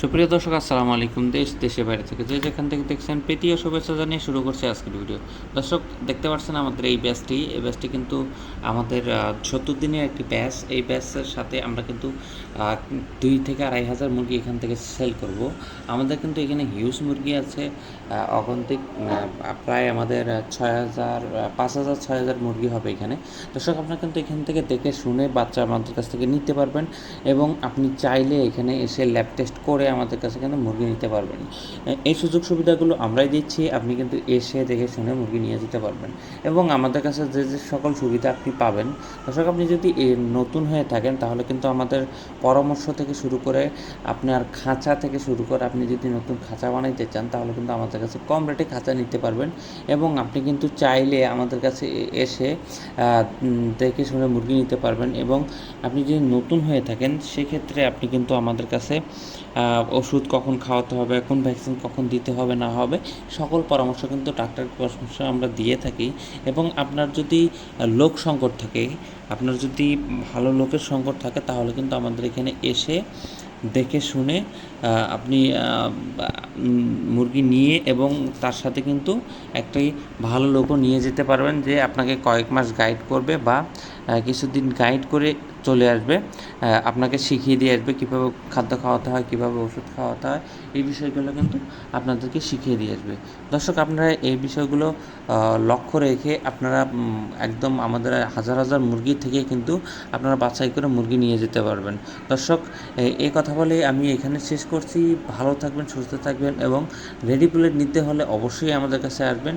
সুপ্রিয় দর্শক, আসসালামু আলাইকুম। দেশের বাইরে থেকে যেখান থেকে দেখছেন প্রীতি ও শুভেচ্ছা জানিয়ে শুরু করছে আজকের ভিডিও। দর্শক, দেখতে পাচ্ছেন আমাদের এই ব্যাচটি কিন্তু আমাদের ৭০ দিনের একটি ব্যাচ। এই ব্যাচের সাথে আমরা কিন্তু ২ থেকে ২.৫ হাজার মুরগি এখান থেকে সেল করব। আমাদের কিন্তু এখানে হিউজ মুরগি আছে, অগন্তিক, প্রায় আমাদের ৬,০০০, ৫,০০০, ৬,০০০ মুরগি হবে এখানে। দর্শক, আপনারা কিন্তু এখান থেকে দেখে শুনে বাচ্চা আমাদের কাছ থেকে নিতে পারবেন এবং আপনি চাইলে এখানে এসে ল্যাব টেস্ট করে আমাদের কাছে কিন্তু মুরগি নিতে পারবেন। এই সুযোগ সুবিধাগুলো আমরাই দিচ্ছি, আপনি কিন্তু এসে দেখে শুনে মুরগি নিয়ে যেতে পারবেন এবং আমাদের কাছে যে যে সকল সুবিধা আপনি পাবেন। দর্শক, আপনি যদি নতুন হয়ে থাকেন তাহলে কিন্তু আমাদের পরামর্শ থেকে শুরু করে আপনার খাঁচা থেকে শুরু করে আপনি যদি নতুন খাঁচা বানাইতে চান তাহলে কিন্তু আমাদের কাছে কম রেটে খাঁচা নিতে পারবেন এবং আপনি কিন্তু চাইলে আমাদের কাছে এসে দেখে শুনে মুরগি নিতে পারবেন। এবং আপনি যদি নতুন হয়ে থাকেন সেক্ষেত্রে আপনি কিন্তু আমাদের কাছে ওষুধ কখন খাওয়াতে হবে, কোন ভ্যাকসিন কখন দিতে হবে না হবে, সকল পরামর্শ কিন্তু ডাক্তারের পরামর্শ আমরা দিয়ে থাকি। এবং আপনার যদি লোক সংকট থাকে, আপনার যদি ভালো লোকের সংকট থাকে তাহলে কিন্তু আমাদের এখানে এসে দেখে শুনে আপনি মুরগি নিয়ে এবং তার সাথে কিন্তু একটি ভালো লোকও নিয়ে যেতে পারবেন যে আপনাকে কয়েক মাস গাইড করবে বা কিছুদিন গাইড করে চলে আসবে, আপনাকে শিখিয়ে দিয়ে আসবে কীভাবে খাদ্য খাওয়াতে হয়, কীভাবে ওষুধ খাওয়াতে হয়। এই বিষয়গুলো কিন্তু আপনাদেরকে শিখিয়ে দিয়ে আসবে। দর্শক, আপনারা এই বিষয়গুলো লক্ষ্য রেখে আপনারা একদম আমাদের হাজার হাজার মুরগি থেকে কিন্তু আপনারা বাছাই করে মুরগি নিয়ে যেতে পারবেন। দর্শক, এই কথা বলে আমি এখানে শেষ করছি। ভালো থাকবেন, সুস্থ থাকবেন এবং রেডি প্লেট নিতে হলে অবশ্যই আমাদের কাছে আসবেন।